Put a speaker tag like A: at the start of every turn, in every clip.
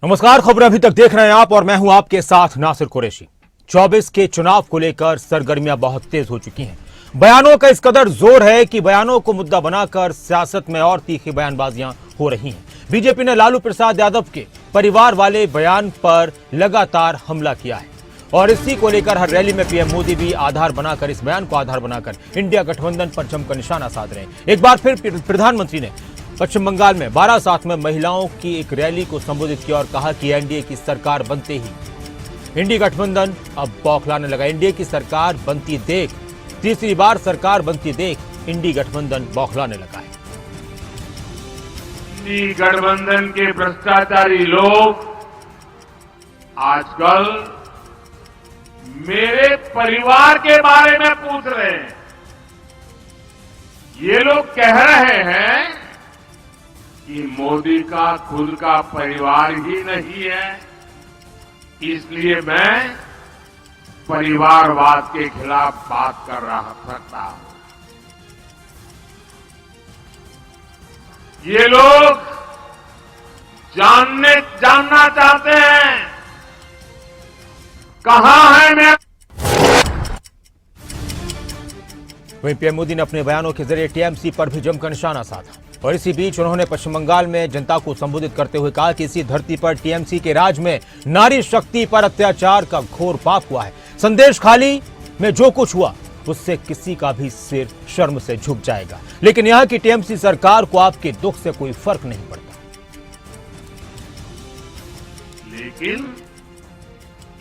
A: नमस्कार, खबरें अभी तक देख रहे हैं आप और मैं हूं आपके साथ नासिर कुरैशी। 24 के चुनाव को लेकर सरगर्मियां बहुत तेज हो चुकी हैं। बयानों का इस कदर जोर है कि बयानों को मुद्दा बनाकर सियासत में और तीखी बयानबाजियां हो रही हैं। बीजेपी ने लालू प्रसाद यादव के परिवार वाले बयान पर लगातार हमला किया है और इसी को लेकर हर रैली में पीएम मोदी भी आधार बनाकर, इस बयान को आधार बनाकर इंडिया गठबंधन पर जमकर निशाना साध रहे हैं। एक बार फिर प्रधानमंत्री ने पश्चिम बंगाल में बारासात में महिलाओं की एक रैली को संबोधित किया और कहा कि एनडीए की सरकार बनते ही इंडिया गठबंधन अब बौखलाने लगा। एनडीए की सरकार बनती देख, तीसरी बार सरकार बनती देख इंडिया गठबंधन बौखलाने लगा है।
B: इंडिया गठबंधन के भ्रष्टाचारी लोग आजकल मेरे परिवार के बारे में पूछ रहे हैं। ये लोग कह रहे हैं कि मोदी का खुद का परिवार ही नहीं है, इसलिए मैं परिवारवाद के खिलाफ बात कर रहा था। ये लोग जानना चाहते हैं कहां है मैं।
A: वहीं पीएम मोदी ने अपने बयानों के जरिए टीएमसी पर भी जमकर निशाना साधा और इसी बीच उन्होंने पश्चिम बंगाल में जनता को संबोधित करते हुए कहा कि इसी धरती पर टीएमसी के राज में नारी शक्ति पर अत्याचार का घोर पाप हुआ है। संदेश खाली में जो कुछ हुआ उससे किसी का भी सिर शर्म से झुक जाएगा, लेकिन यहां की टीएमसी सरकार को आपके दुख से कोई फर्क नहीं पड़ता।
B: लेकिन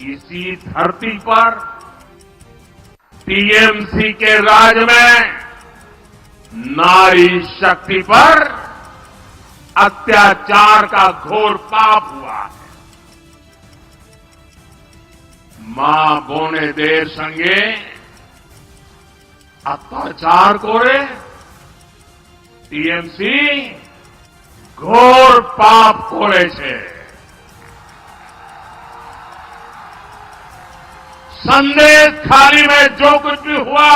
B: इसी धरती पर टीएमसी के राज में नारी शक्ति पर अत्याचार का घोर पाप हुआ है। मां बोने देर संगे अत्याचार कोरे टीएमसी घोर पाप कोरे छे। संदेश खाली में जो कुछ भी हुआ।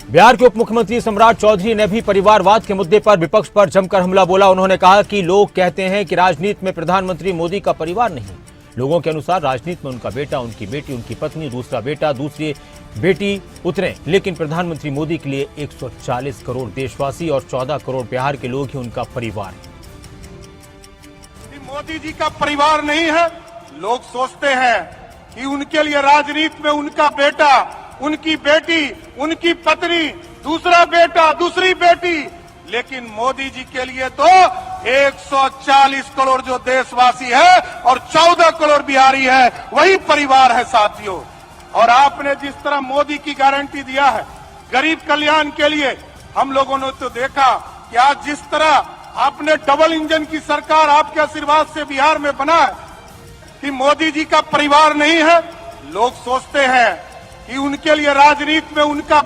A: बिहार के उप मुख्यमंत्री सम्राट चौधरी ने भी परिवारवाद के मुद्दे पर विपक्ष पर जमकर हमला बोला। उन्होंने कहा कि लोग कहते हैं कि राजनीति में प्रधानमंत्री मोदी का परिवार नहीं। लोगों के अनुसार राजनीति में उनका बेटा, उनकी बेटी, उनकी पत्नी, दूसरा बेटा, दूसरी बेटी उतरे, लेकिन प्रधानमंत्री मोदी के लिए 140 करोड़ देशवासी और 14 करोड़ बिहार के लोग ही उनका परिवार है।
C: मोदी जी का परिवार नहीं है। लोग सोचते हैं कि उनके लिए राजनीति में उनका बेटा, उनकी बेटी, उनकी पत्नी, दूसरा बेटा, दूसरी बेटी, लेकिन मोदी जी के लिए तो 140 करोड़ जो देशवासी है और 14 करोड़ बिहारी है, वही परिवार है साथियों। और आपने जिस तरह मोदी की गारंटी दिया है गरीब कल्याण के लिए, हम लोगों ने तो देखा कि आज जिस तरह आपने डबल इंजन की सरकार आपके आशीर्वाद से बिहार में बना है कि मोदी जी का परिवार नहीं है। लोग सोचते हैं कि उनके लिए राजनीति में उनका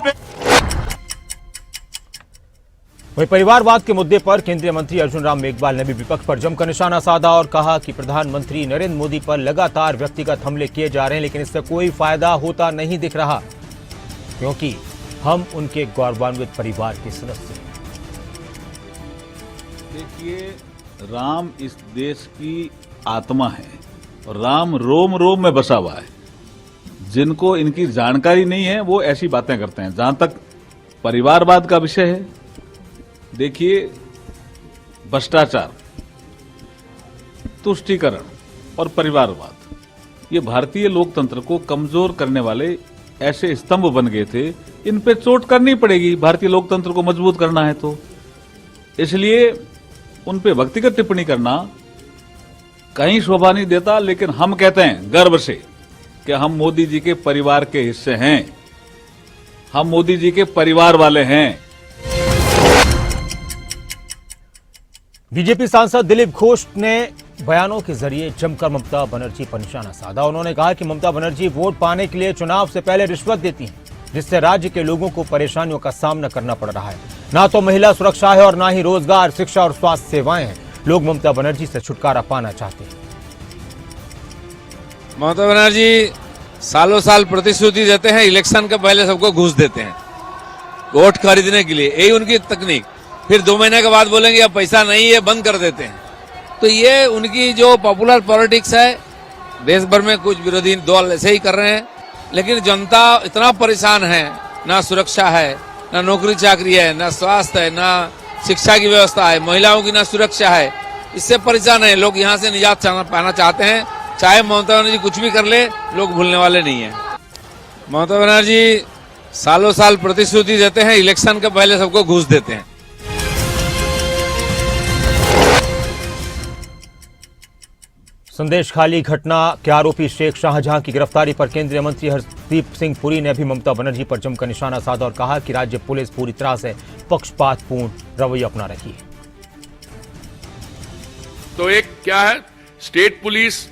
A: वहीं परिवारवाद के मुद्दे पर केंद्रीय मंत्री अर्जुन राम मेघवाल ने भी विपक्ष पर जमकर निशाना साधा और कहा कि प्रधानमंत्री नरेंद्र मोदी पर लगातार व्यक्तिगत हमले किए जा रहे हैं, लेकिन इससे कोई फायदा होता नहीं दिख रहा, क्योंकि हम उनके गौरवान्वित परिवार के सदस्य हैं।
D: देखिए, राम इस देश की आत्मा है और राम रोम रोम में बसा हुआ है। जिनको इनकी जानकारी नहीं है वो ऐसी बातें करते हैं। जहां तक परिवारवाद का विषय है, देखिए, भ्रष्टाचार, तुष्टीकरण और परिवारवाद ये भारतीय लोकतंत्र को कमजोर करने वाले ऐसे स्तंभ बन गए थे। इन पे चोट करनी पड़ेगी भारतीय लोकतंत्र को मजबूत करना है तो। इसलिए उन पे व्यक्तिगत टिप्पणी करना कहीं शोभा नहीं देता, लेकिन हम कहते हैं गर्व से कि हम मोदी जी के परिवार के हिस्से हैं, हम मोदी जी के परिवार वाले हैं।
A: बीजेपी सांसद दिलीप घोष ने बयानों के जरिए जमकर ममता बनर्जी पर निशाना साधा। उन्होंने कहा कि ममता बनर्जी वोट पाने के लिए चुनाव से पहले रिश्वत देती हैं, जिससे राज्य के लोगों को परेशानियों का सामना करना पड़ रहा है। ना तो महिला सुरक्षा है और ना ही रोजगार, शिक्षा और स्वास्थ्य सेवाएं हैं। लोग ममता बनर्जी से छुटकारा पाना चाहते हैं।
E: ममता बनर्जी सालों साल प्रतिश्रुति देते हैं, इलेक्शन के पहले सबको घूस देते हैं वोट खरीदने के लिए, यही उनकी तकनीक। फिर 2 महीने के बाद बोलेंगे अब पैसा नहीं है, बंद कर देते हैं। तो ये उनकी जो पॉपुलर पॉलिटिक्स है, देश भर में कुछ विरोधी दल ऐसे ही कर रहे हैं, लेकिन जनता इतना परेशान है, ना सुरक्षा है, ना नौकरी चाकरी है, ना स्वास्थ्य है, ना शिक्षा की व्यवस्था है, महिलाओं की ना सुरक्षा है, इससे परेशान है। लोग यहाँ से निजात पाना चाहते हैं। चाहे ममता बनर्जी कुछ भी कर ले, लोग भूलने वाले नहीं है। ममता बनर्जी सालों साल प्रतिश्रुति देते हैं, इलेक्शन के पहले सबको घूस देते हैं।
A: संदेश खाली घटना के आरोपी शेख शाहजहां की गिरफ्तारी पर केंद्रीय मंत्री हरदीप सिंह पुरी ने भी ममता बनर्जी पर जमकर निशाना साधा और कहा कि राज्य पुलिस पूरी तरह से पक्षपातपूर्ण रवैया अपना रही है।
B: तो एक क्या है, state police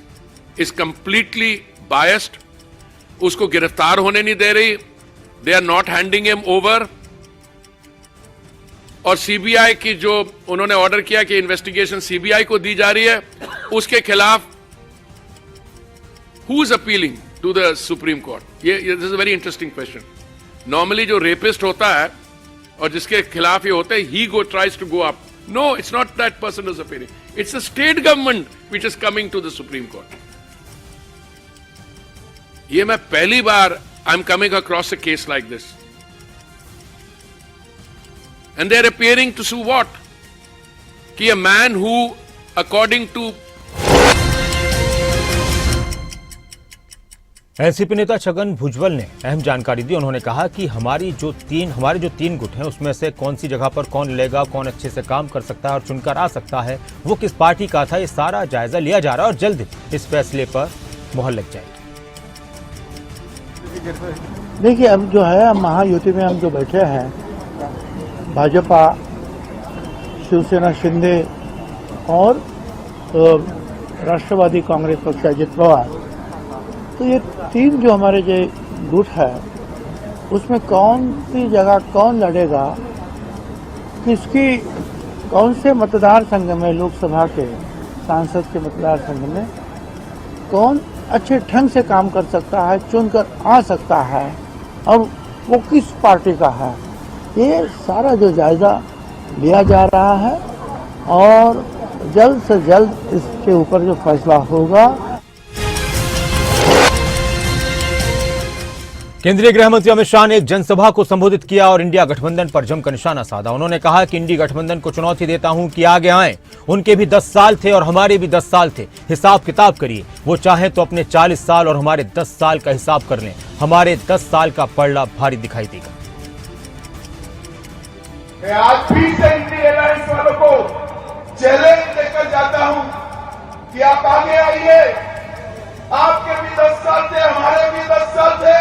B: is completely biased, उसको गिरफ्तार होने नहीं दे रही, they are not handing him over. और सीबीआई की जो उन्होंने ऑर्डर किया कि इन्वेस्टिगेशन सीबीआई को दी जा रही है, उसके खिलाफ who is appealing to the supreme court? ये this is very interesting question. Normally जो रेपिस्ट होता है और जिसके खिलाफ ये होता है, he go tries to go up. No, it's not that person is appealing, it's the state government which is coming to the supreme court. ये मैं पहली बार I am coming across a case like this, and they are appearing to sue what? कि a man who according to
A: NCP नेता छगन भुजबल ने अहम जानकारी दी। उन्होंने कहा कि हमारे जो तीन गुट हैं उसमें से कौन सी जगह पर कौन लेगा, कौन अच्छे से काम कर सकता है और चुनकर आ सकता है, वो किस पार्टी का था, ये सारा जायजा लिया जा रहा है और जल्द इस फैसले पर मुहर लग जाएगी।
F: देखिए, अब जो है महायुति में हम जो बैठे हैं, भाजपा, शिवसेना शिंदे और राष्ट्रवादी कांग्रेस पक्ष अजित पवार, तो ये तीन जो हमारे जो गुट है उसमें कौन सी जगह कौन लड़ेगा, किसकी कौन से मतदार संघ में, लोकसभा के सांसद के मतदार संघ में कौन अच्छे ढंग से काम कर सकता है, चुनकर आ सकता है और वो किस पार्टी का है, ये सारा जो जायजा लिया जा रहा है और जल्द से जल्द इसके ऊपर जो फैसला होगा।
A: केंद्रीय गृह मंत्री अमित शाह ने एक जनसभा को संबोधित किया और इंडिया गठबंधन पर जमकर निशाना साधा। उन्होंने कहा कि इंडी गठबंधन को चुनौती देता हूं कि आगे आए, उनके भी 10 साल थे और हमारे भी 10 साल थे, हिसाब किताब करिए, वो चाहे तो अपने 40 साल और हमारे 10 साल का हिसाब कर लें, हमारे 10 साल का पलड़ा भारी दिखाई देगा।
C: मैं आज फिर से इंडी अलायंस वालों को चैलेंज देकर जाता हूं कि आप आगे आइए, आपके भी 10 साल थे, हमारे भी 10 साल थे,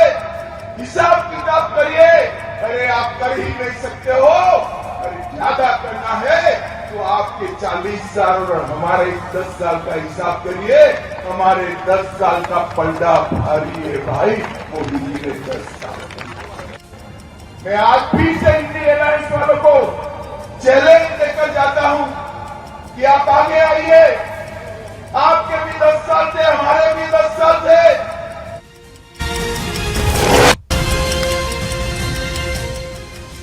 C: हिसाब किताब करिए। अरे आप कर ही नहीं सकते हो, अरे ज्यादा करना है तो आपके 40 साल और हमारे 10 साल का हिसाब करिए, हमारे 10 साल का पलड़ा भारी है भाई, वो भी 10 साल। मैं आज फिर से इंडी अलायंस वालों को चैलेंज देकर जाता हूं कि आप आगे आइए, आपके भी 10 साल थे, हमारे भी 10 साल थे।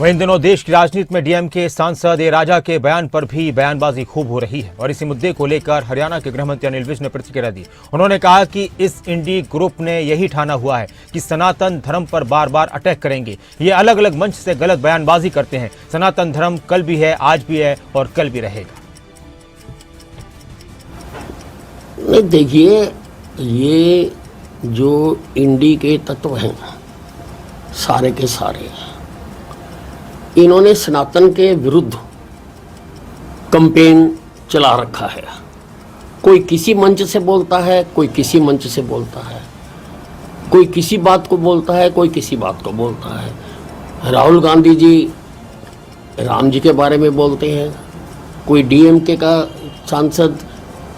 A: वहीं इन दिनों देश की राजनीति में डीएमके सांसद ए राजा के बयान पर भी बयानबाजी खूब हो रही है और इसी मुद्दे को लेकर हरियाणा के गृहमंत्री अनिल विज ने प्रतिक्रिया दी। उन्होंने कहा कि इस इंडी ग्रुप ने यही ठाना हुआ है कि सनातन धर्म पर बार बार अटैक करेंगे। ये अलग अलग मंच से गलत बयानबाजी करते हैं। सनातन धर्म कल भी है, आज भी है और कल भी रहेगा।
G: नहीं, देखिए, ये जो इंडी के तत्व हैं सारे के सारे, इन्होंने सनातन के विरुद्ध कैंपेन चला रखा है। कोई किसी मंच से बोलता है, कोई किसी मंच से बोलता है, कोई किसी बात को बोलता है, कोई किसी बात को बोलता है। राहुल गांधी जी राम जी के बारे में बोलते हैं, कोई डीएमके का सांसद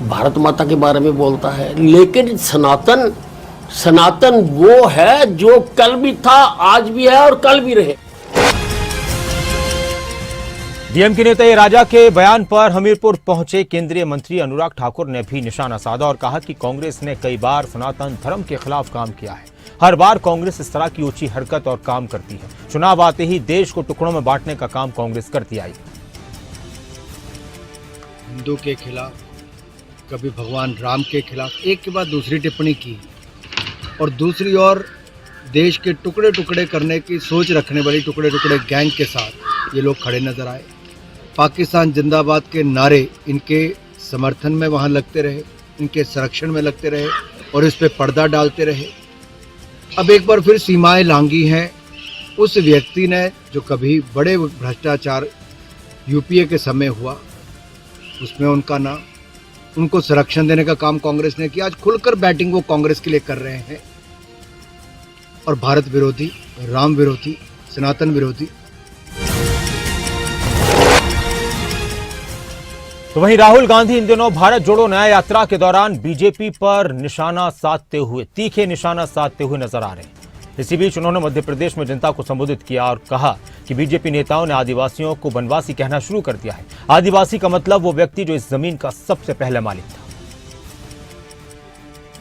G: भारत माता के बारे में बोलता है, लेकिन सनातन वो है जो कल भी था, आज भी है और कल भी रहे।
A: डीएमके नेता ए राजा के बयान पर हमीरपुर पहुंचे केंद्रीय मंत्री अनुराग ठाकुर ने भी निशाना साधा और कहा कि कांग्रेस ने कई बार सनातन धर्म के खिलाफ काम किया है। हर बार कांग्रेस इस तरह की ऊंची हरकत और काम करती है। चुनाव आते ही देश को टुकड़ों में बांटने का काम कांग्रेस करती आई।
H: हिंदू के खिलाफ, कभी भगवान राम के खिलाफ एक के बाद दूसरी टिप्पणी की, और दूसरी ओर देश के टुकड़े टुकड़े करने की सोच रखने वाली टुकड़े टुकड़े गैंग के साथ ये लोग खड़े नजर आए। पाकिस्तान जिंदाबाद के नारे इनके समर्थन में वहाँ लगते रहे, इनके संरक्षण में लगते रहे और इस पे पर्दा डालते रहे। अब एक बार फिर सीमाएं लांघी हैं उस व्यक्ति ने जो कभी बड़े भ्रष्टाचार यूपीए के समय हुआ, उसमें उनका नाम, उनको संरक्षण देने का काम कांग्रेस ने किया। आज खुलकर बैटिंग वो कांग्रेस के लिए कर रहे हैं और भारत विरोधी, राम विरोधी, सनातन विरोधी।
A: तो वहीं राहुल गांधी इन दिनों भारत जोड़ो न्याय यात्रा के दौरान बीजेपी पर निशाना साधते हुए, तीखे निशाना साधते हुए नजर आ रहे हैं। इसी बीच उन्होंने मध्य प्रदेश में जनता को संबोधित किया और कहा कि बीजेपी नेताओं ने आदिवासियों को वनवासी कहना शुरू कर दिया है। आदिवासी का मतलब वो व्यक्ति जो इस जमीन का सबसे पहला मालिक था।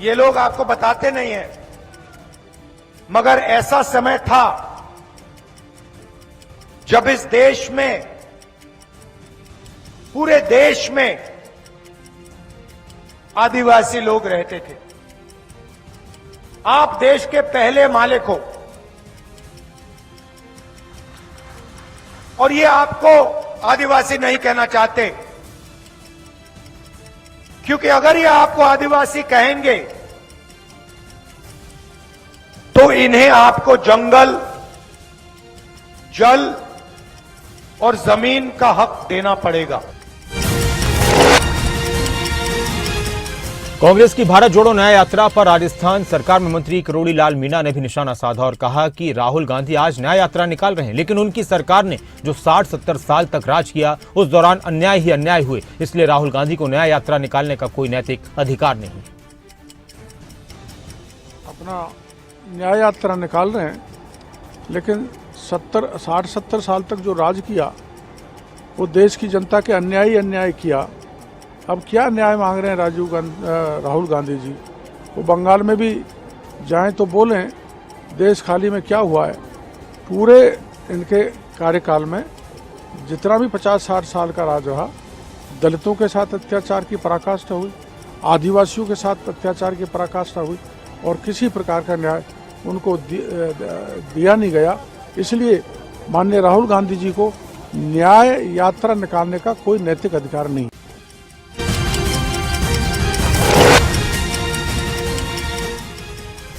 C: ये लोग आपको बताते नहीं है, मगर ऐसा समय था जब इस देश में, पूरे देश में आदिवासी लोग रहते थे। आप देश के पहले मालिक हो और ये आपको आदिवासी नहीं कहना चाहते, क्योंकि अगर ये आपको आदिवासी कहेंगे तो इन्हें आपको जंगल, जल और जमीन का हक देना पड़ेगा।
A: कांग्रेस की भारत जोड़ो न्याय यात्रा पर राजस्थान सरकार में मंत्री करोड़ी लाल मीणा ने भी निशाना साधा और कहा कि राहुल गांधी आज न्याय यात्रा निकाल रहे हैं, लेकिन उनकी सरकार ने जो 60-70 साल तक राज किया उस दौरान अन्याय ही अन्याय हुए, इसलिए राहुल गांधी को न्याय यात्रा निकालने का कोई नैतिक अधिकार नहीं।
F: अपना न्याय यात्रा निकाल रहे हैं, लेकिन 60-70 साल तक जो राज किया वो देश की जनता के अन्याय ही अन्याय किया। अब क्या न्याय मांग रहे हैं राहुल गांधी जी? वो बंगाल में भी जाएं तो बोलें देश खाली में क्या हुआ है। पूरे इनके कार्यकाल में जितना भी 50-60 साल का राज रहा, दलितों के साथ अत्याचार की पराकाष्ठा हुई, आदिवासियों के साथ अत्याचार की पराकाष्ठा हुई और किसी प्रकार का न्याय उनको दिया नहीं गया। इसलिए माननीय राहुल गांधी जी को न्याय यात्रा निकालने का कोई नैतिक अधिकार नहीं।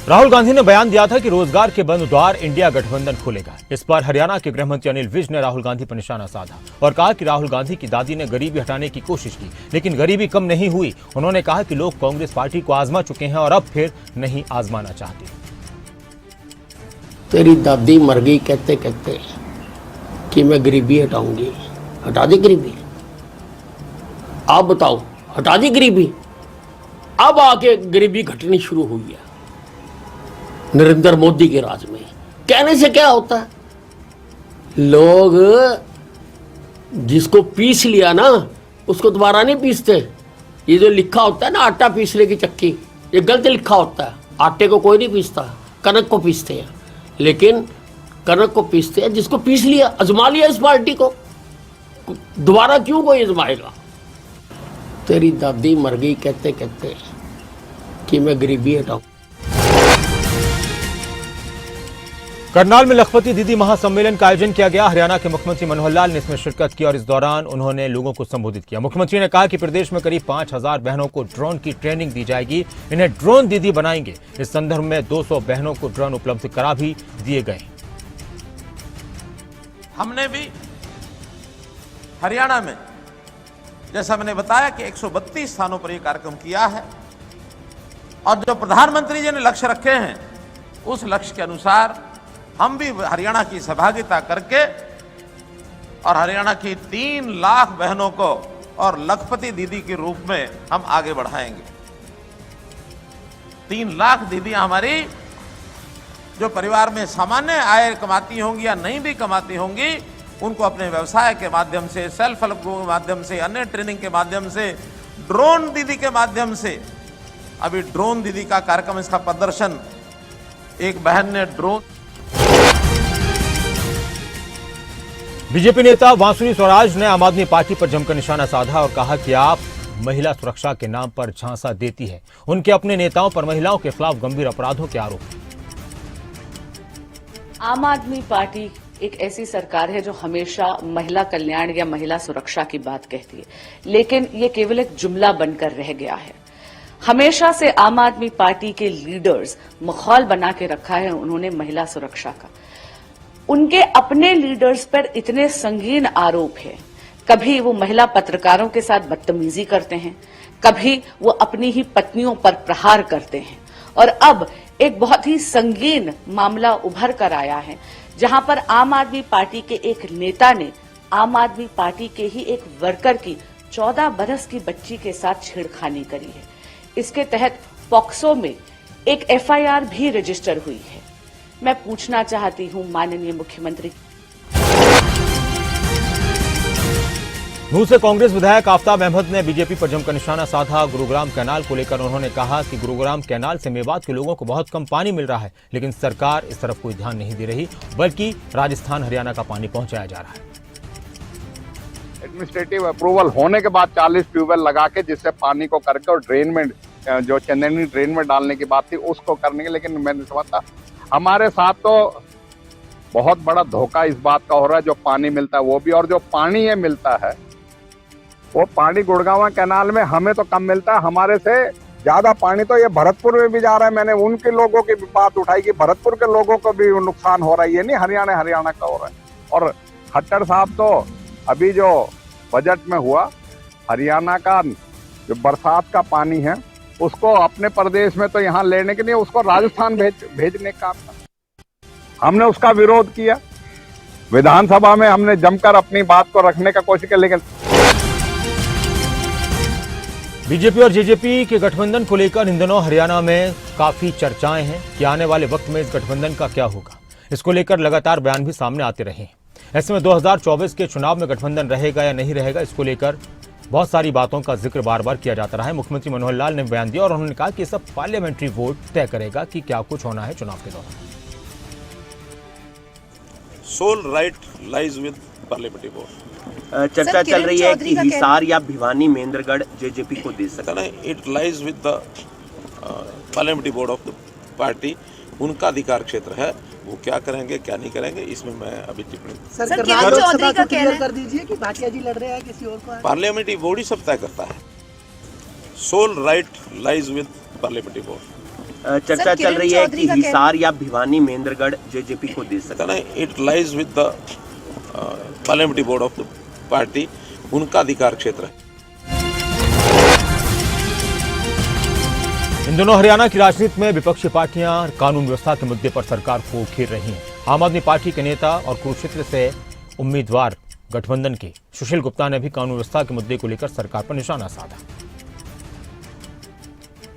A: राहुल गांधी ने बयान दिया था कि रोजगार के बंद द्वार इंडिया गठबंधन खोलेगा। इस पर हरियाणा के गृहमंत्री अनिल विज ने राहुल गांधी पर निशाना साधा और कहा कि राहुल गांधी की दादी ने गरीबी हटाने की कोशिश की, लेकिन गरीबी कम नहीं हुई। उन्होंने कहा कि लोग कांग्रेस पार्टी को आजमा चुके हैं और अब फिर नहीं आजमाना चाहते।
G: तेरी दादी मर गई कहते कहते कि मैं गरीबी हटाऊंगी। हटा दी गरीबी? आप बताओ, हटा दी गरीबी? अब आके गरीबी घटनी शुरू हुई है नरेंद्र मोदी के राज में। कहने से क्या होता है? लोग जिसको पीस लिया ना उसको दोबारा नहीं पीसते। ये जो लिखा होता है ना आटा पीसने की चक्की, ये गलत लिखा होता है। आटे को कोई नहीं पीसता, कनक को पीसते हैं। लेकिन कनक को पीसते हैं जिसको पीस लिया, आजमा लिया इस पार्टी को, दोबारा क्यों कोई आजमाएगा? तेरी दादी मर गई कहते कहते कि मैं गरीबी हटाऊं।
A: करनाल में लखपति दीदी महासम्मेलन का आयोजन किया गया। हरियाणा के मुख्यमंत्री मनोहर लाल ने इसमें शिरकत की और इस दौरान उन्होंने लोगों को संबोधित किया। मुख्यमंत्री ने कहा कि प्रदेश में करीब 5000 बहनों को ड्रोन की ट्रेनिंग दी जाएगी, इन्हें ड्रोन दीदी बनाएंगे। इस संदर्भ में 200 बहनों को ड्रोन उपलब्ध करा भी दिए गए।
I: हमने भी हरियाणा में, जैसा मैंने बताया कि 132 स्थानों पर यह कार्यक्रम किया है और जो प्रधानमंत्री जी ने लक्ष्य रखे हैं उस लक्ष्य के अनुसार हम भी हरियाणा की सहभागिता करके और हरियाणा की 3 लाख बहनों को और लखपति दीदी के रूप में हम आगे बढ़ाएंगे। 3 लाख दीदियां हमारी जो परिवार में सामान्य आय कमाती होंगी या नहीं भी कमाती होंगी, उनको अपने व्यवसाय के माध्यम से, सेल्फ हेल्प ग्रुप के माध्यम से, अन्य ट्रेनिंग के माध्यम से, ड्रोन दीदी के माध्यम से, अभी ड्रोन दीदी का कार्यक्रम, इसका प्रदर्शन एक बहन ने ड्रोन
A: बीजेपी नेता बांसुरी स्वराज ने आम आदमी पार्टी पर जमकर निशाना साधा और कहा कि आप महिला सुरक्षा के नाम पर झांसा देती है। उनके अपने नेताओं पर महिलाओं के खिलाफ गंभीर अपराधों के आरोप।
J: आम आदमी पार्टी एक ऐसी सरकार है जो हमेशा महिला कल्याण या महिला सुरक्षा की बात कहती है, लेकिन ये केवल एक जुमला बनकर रह गया है। हमेशा से आम आदमी पार्टी के लीडर्स माहौल बना के रखा है उन्होंने महिला सुरक्षा का। उनके अपने लीडर्स पर इतने संगीन आरोप है, कभी वो महिला पत्रकारों के साथ बदतमीजी करते हैं, कभी वो अपनी ही पत्नियों पर प्रहार करते हैं, और अब एक बहुत ही संगीन मामला उभर कर आया है जहां पर आम आदमी पार्टी के एक नेता ने आम आदमी पार्टी के ही एक वर्कर की 14 बरस की बच्ची के साथ छेड़खानी करी है। इसके तहत पॉक्सो में एक एफआईआर भी रजिस्टर हुई है। मैं पूछना चाहती हूं माननीय मुख्यमंत्री।
A: नूंह से कांग्रेस विधायक आफताब अहमद ने बीजेपी पर जमकर निशाना साधा। गुरुग्राम कैनाल को लेकर उन्होंने कहा कि गुरुग्राम कैनाल से मेवात के लोगों को बहुत कम पानी मिल रहा है, लेकिन सरकार इस तरफ कोई ध्यान नहीं दे रही, बल्कि राजस्थान हरियाणा का पानी पहुंचाया जा रहा है।
K: एडमिनिस्ट्रेटिव अप्रूवल होने के बाद 40 ट्यूबवेल लगा के जिससे पानी को करके और ड्रेन में जो चंदनी ड्रेन में डालने की बात थी उसको करने के, लेकिन मैंने समझता हमारे साथ तो बहुत बड़ा धोखा इस बात का हो रहा है। जो पानी मिलता है वो भी, और जो पानी ये मिलता है वो पानी गुड़गांव कैनाल में हमें तो कम मिलता है, हमारे से ज्यादा पानी तो ये भरतपुर में भी जा रहा है। मैंने उनके लोगों की बात उठाई कि भरतपुर के लोगों को भी नुकसान हो रहा है, ये नहीं हरियाणा का हो रहा है। और खट्टर साहब तो अभी जो बजट में हुआ, हरियाणा का जो बरसात का पानी है उसको अपने प्रदेश में तो यहाँ लेने के लिए उसको राजस्थान भेजने का था। हमने उसका विरोध किया, विधानसभा में हमने जमकर अपनी बात को रखने का कोशिश की, लेकिन
A: बीजेपी और जेजेपी के गठबंधन को लेकर इन दिनों हरियाणा में काफी चर्चाएं हैं कि आने वाले वक्त में इस गठबंधन का क्या होगा। इसको लेकर लगातार बयान भी सामने आते रहे हैं। ऐसे में 2024 के चुनाव में गठबंधन रहेगा या नहीं रहेगा, इसको लेकर बहुत सारी बातों का जिक्र बार बार किया जाता रहा है। मुख्यमंत्री मनोहर लाल ने बयान दिया और उन्होंने कहा कि सब पार्लियामेंट्री वोट तय करेगा कि क्या कुछ होना है चुनाव के दौरान।
L: Sole right lies with parliamentary vote.
M: चर्चा चल रही है कि हिसार या भिवानी महेंद्रगढ़ जेजेपी को दे सकता है।
L: It lies with the parliamentary board of the party, उनका अधिकार क्षेत्र है, वो क्या करेंगे क्या नहीं करेंगे इसमें मैं अभी टिप्पणी
F: कर दीजिए कि भाटिया जी लड़ रहे हैं किसी और को।
L: पार्लियामेंट्री बोर्ड ही सब तय करता है। Sole right lies with parliamentary board.
M: चर्चा चल रही है कि हिसार या भिवानी महेंद्रगढ़ जेजेपी को दे सकता है।
L: It lies with the parliamentary board of the party, उनका अधिकार क्षेत्र है।
A: इन दोनों हरियाणा की राजनीति में विपक्षी पार्टियां कानून व्यवस्था के मुद्दे पर सरकार को घेर रही हैं। आम आदमी पार्टी के नेता और कुरुक्षेत्र से उम्मीदवार गठबंधन के सुशील गुप्ता ने भी कानून व्यवस्था के मुद्दे को लेकर सरकार पर निशाना साधा।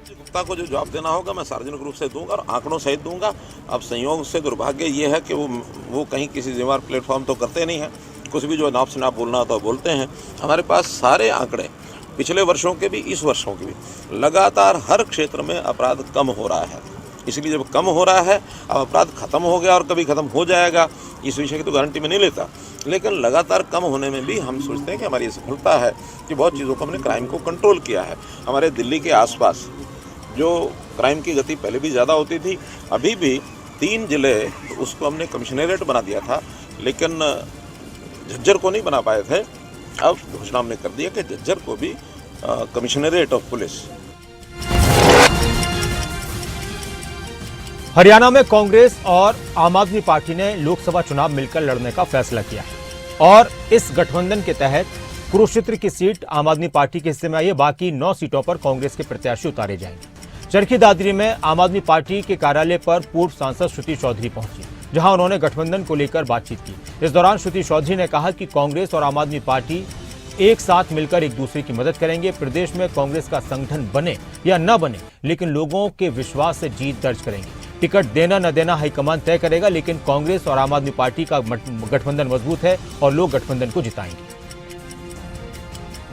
L: गुप्ता को जो जवाब देना होगा मैं सार्वजनिक रूप से दूंगा और आंकड़ों सहित दूंगा। अब संयोग से दुर्भाग्य ये है कि वो कहीं किसी जिम्मेदार प्लेटफॉर्म तो करते नहीं है, कुछ भी जो नाप से नाप बोलना होता है बोलते हैं। हमारे पास सारे आंकड़े पिछले वर्षों के भी, इस वर्षों के भी, लगातार हर क्षेत्र में अपराध कम हो रहा है। इसलिए जब कम हो रहा है, अब अपराध खत्म हो गया और कभी खत्म हो जाएगा इस विषय की तो गारंटी में नहीं लेता, लेकिन लगातार कम होने में भी हम सोचते हैं कि हमारी सफलता है कि बहुत चीज़ों को हमने क्राइम को कंट्रोल किया है। हमारे दिल्ली के आसपास जो क्राइम की गति पहले भी ज़्यादा होती थी, अभी भी 3 जिले उसको हमने कमिश्नरेट बना दिया था, लेकिन झज्जर को नहीं बना पाए थे। अब घोषणा हमने कर दिया कि झज्जर को भी कमिश्नरेट ऑफ पुलिस।
A: हरियाणा में कांग्रेस और आम आदमी पार्टी ने लोकसभा चुनाव मिलकर लड़ने का फैसला किया है और इस गठबंधन के तहत कुरुक्षेत्र की सीट आम आदमी पार्टी के हिस्से में आई है। बाकी 9 सीटों पर कांग्रेस के प्रत्याशी उतारे जाएंगे। चरखी दादरी में आम आदमी पार्टी के कार्यालय पर पूर्व सांसद श्रुति चौधरी पहुंची, जहां उन्होंने गठबंधन को लेकर बातचीत की। इस दौरान श्रुति चौधरी ने कहा कि कांग्रेस और आम आदमी पार्टी एक साथ मिलकर एक दूसरे की मदद करेंगे। प्रदेश में कांग्रेस का संगठन बने या न बने, लेकिन लोगों के विश्वास से जीत दर्ज करेंगे। टिकट देना न देना हाईकमान तय करेगा, लेकिन कांग्रेस और आम आदमी पार्टी का गठबंधन मजबूत है और लोग गठबंधन को जिताएंगे।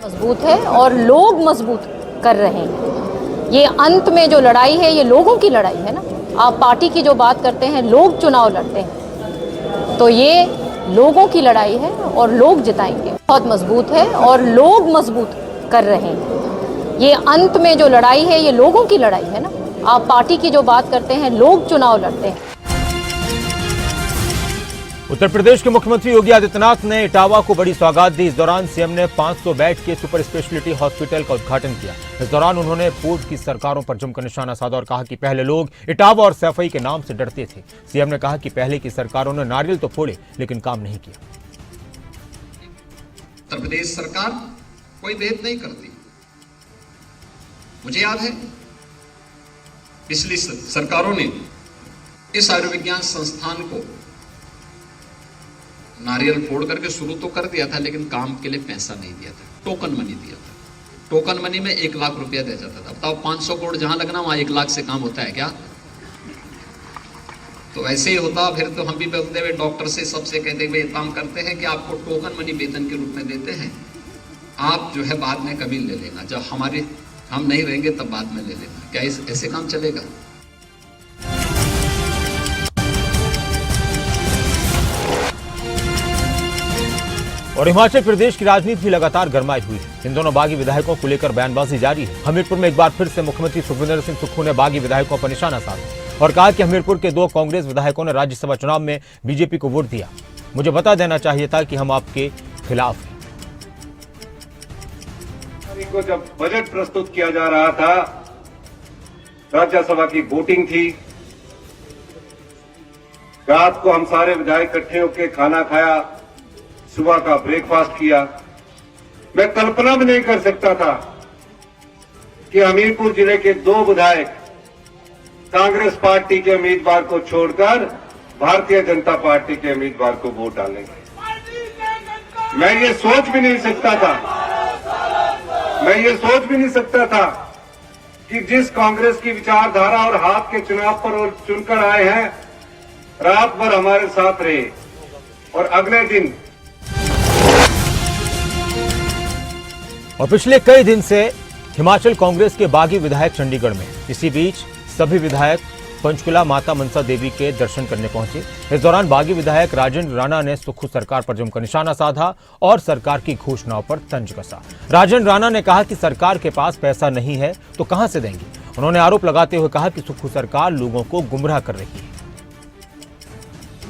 N: मजबूत है और लोग मजबूत कर रहे हैं। ये अंत में जो लड़ाई है ये लोगों की लड़ाई है ना। आप पार्टी की जो बात करते हैं, लोग चुनाव लड़ते हैं, तो ये लोगों की लड़ाई है और लोग जिताएंगे। बहुत मजबूत है और लोग मजबूत कर रहे हैं। ये अंत में जो लड़ाई है ये लोगों की लड़ाई है ना। आप पार्टी की जो बात करते हैं, लोग चुनाव लड़ते हैं।
A: उत्तर प्रदेश के मुख्यमंत्री योगी आदित्यनाथ ने इटावा को बड़ी सौगात दी। इस दौरान सीएम ने 500 बेड के सुपर स्पेशलिटी हॉस्पिटल का उद्घाटन किया। इस दौरान उन्होंने पूर्व की सरकारों पर जमकर निशाना साधा और कहा कि पहले लोग इटावा और सैफई के नाम से डरते थे। सीएम ने कहा कि पहले की सरकारों ने नारियल तो फोड़े लेकिन काम नहीं किया।
O: उत्तर प्रदेश सरकार कोई भेद नहीं करती। मुझे याद है पिछली सरकारों ने इस आयुर्विज्ञान संस्थान को नारियल फोड़ करके शुरू तो कर दिया था, लेकिन काम के लिए पैसा नहीं दिया था। टोकन मनी दिया था। टोकन मनी में 1 लाख रुपया दिया जाता था। बताओ 500 करोड़ जहां लगना वहां 1 लाख से काम होता है क्या? तो ऐसे ही होता। फिर तो हम भी बोलते हुए डॉक्टर से सबसे कहते हुए काम करते हैं कि आपको टोकन मनी वेतन के रूप में देते हैं, आप जो है बाद में कभी ले लेना, जब हम नहीं रहेंगे तब बाद में ले लेना। क्या ऐसे काम चलेगा?
A: और हिमाचल प्रदेश की राजनीति भी लगातार गरमाई हुई है। इन दोनों बागी विधायकों को लेकर बयानबाजी जारी है। हमीरपुर में एक बार फिर से मुख्यमंत्री सुखविंदर सिंह सुक्खू ने बागी विधायकों पर निशाना साधा और कहा कि हमीरपुर के 2 कांग्रेस विधायकों ने राज्यसभा चुनाव में बीजेपी को वोट दिया। मुझे बता देना चाहिए था कि हम आपके खिलाफ हैं।
C: को जब बजट प्रस्तुत किया जा रहा था, राज्यसभा की वोटिंग थी, रात को हम सारे विधायक इकट्ठे होकर खाना खाया, सुबह का ब्रेकफास्ट किया। मैं कल्पना भी नहीं कर सकता था कि हमीरपुर जिले के 2 विधायक कांग्रेस पार्टी के उम्मीदवार को छोड़कर भारतीय जनता पार्टी के उम्मीदवार को वोट डालेंगे। मैं ये सोच भी नहीं सकता था कि जिस कांग्रेस की विचारधारा और हाथ के चुनाव पर वो चुनकर आए हैं, रात भर हमारे साथ रहे और अगले दिन।
A: और पिछले कई दिन से हिमाचल कांग्रेस के बागी विधायक चंडीगढ़ में। इसी बीच सभी विधायक पंचकुला माता मनसा देवी के दर्शन करने पहुंचे। इस दौरान बागी विधायक राजेंद्र राणा ने सुक्खू सरकार पर जमकर निशाना साधा और सरकार की घोषणाओं पर तंज कसा। राजेंद्र राणा ने कहा कि सरकार के पास पैसा नहीं है तो कहां से देंगे। उन्होंने आरोप लगाते हुए कहा कि सुक्खू सरकार लोगों को गुमराह कर रही है।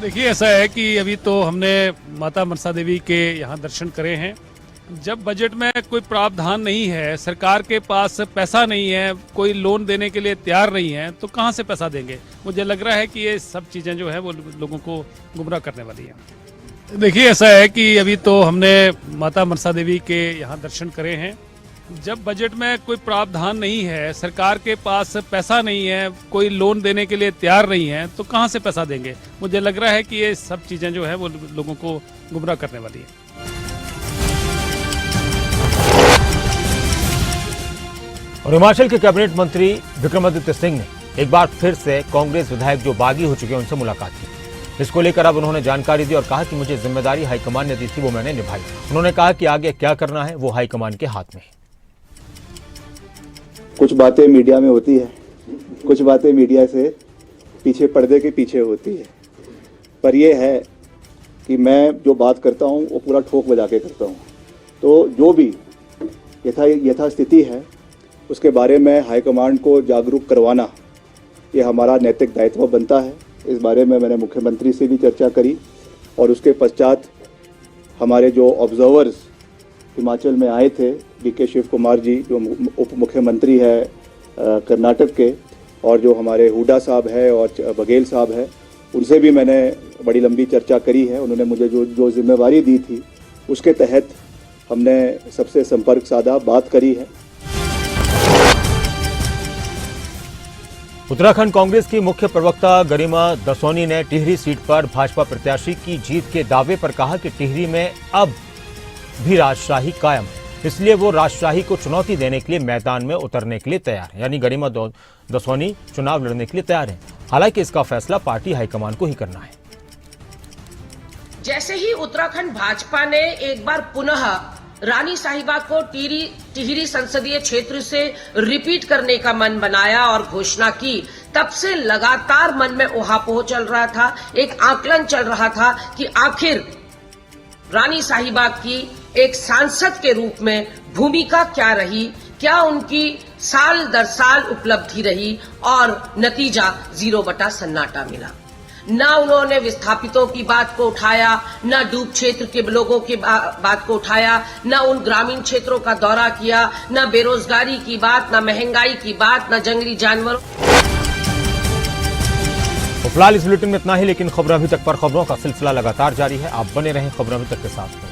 P: देखिए, ऐसा है कि अभी तो हमने माता मनसा देवी के यहाँ दर्शन करे हैं। जब बजट में कोई प्रावधान नहीं है, सरकार के पास पैसा नहीं है, कोई लोन देने के लिए तैयार नहीं है, तो कहां से पैसा देंगे। मुझे लग रहा है कि ये सब चीजें जो है वो लोगों को गुमराह करने वाली हैं। देखिए, ऐसा है कि अभी तो हमने माता मनसा देवी के यहाँ दर्शन करे हैं। जब बजट में कोई प्रावधान नहीं है, सरकार के पास पैसा नहीं है, कोई लोन देने के लिए तैयार नहीं है, तो कहां से पैसा देंगे। मुझे लग रहा है कि ये सब चीजें जो है वो लोगों को गुमराह करने वाली है।
A: और हिमाचल के कैबिनेट मंत्री विक्रमादित्य सिंह ने एक बार फिर से कांग्रेस विधायक जो बागी हो चुके हैं उनसे मुलाकात की। इसको लेकर अब उन्होंने जानकारी दी और कहा कि मुझे जिम्मेदारी हाईकमान ने दी थी, वो मैंने निभाई। उन्होंने कहा कि आगे क्या करना है वो हाईकमान के हाथ में है।
Q: कुछ बातें मीडिया में होती है, कुछ बातें मीडिया से पीछे पर्दे के पीछे होती है, पर यह है कि मैं जो बात करता हूं वो पूरा ठोक बजा के करता हूं। तो जो भी यथा स्थिति है उसके बारे में हाईकमांड को जागरूक करवाना ये हमारा नैतिक दायित्व बनता है। इस बारे में मैंने मुख्यमंत्री से भी चर्चा करी और उसके पश्चात हमारे जो ऑब्जर्वर्स हिमाचल में आए थे, डीके शिव कुमार जी जो उप मुख्यमंत्री है कर्नाटक के, और जो हमारे हुडा साहब है और बघेल साहब है, उनसे भी मैंने बड़ी लंबी चर्चा करी है। उन्होंने मुझे जो जिम्मेवारी दी थी उसके तहत हमने सबसे संपर्क साधा, बात करी है।
A: उत्तराखंड कांग्रेस की मुख्य प्रवक्ता गरिमा दसोनी ने टिहरी सीट पर भाजपा प्रत्याशी की जीत के दावे पर कहा कि टिहरी में अब भी राजशाही कायम है, इसलिए वो राजशाही को चुनौती देने के लिए मैदान में उतरने के लिए तैयार है। यानी गरिमा दसोनी चुनाव लड़ने के लिए तैयार है। हालांकि इसका फैसला पार्टी हाईकमान को ही करना है।
R: जैसे ही उत्तराखंड भाजपा ने एक बार पुनः रानी साहिबा को टिहरी संसदीय क्षेत्र से रिपीट करने का मन बनाया और घोषणा की, तब से लगातार मन में उहापोह चल रहा था, एक आकलन चल रहा था कि आखिर रानी साहिबा की एक सांसद के रूप में भूमिका क्या रही, क्या उनकी साल दर साल उपलब्धि रही और नतीजा 0 बटा सन्नाटा मिला। ना उन्होंने विस्थापितों की बात को उठाया, ना डूब क्षेत्र के लोगों की बात को उठाया, ना उन ग्रामीण क्षेत्रों का दौरा किया, ना बेरोजगारी की बात, ना महंगाई की बात, ना जंगली जानवरों।
A: तो फिलहाल इस बुलेटिन में इतना ही, लेकिन खबर अभी तक पर खबरों का सिलसिला लगातार जारी है। आप बने रहें खबर अभी तक के साथ।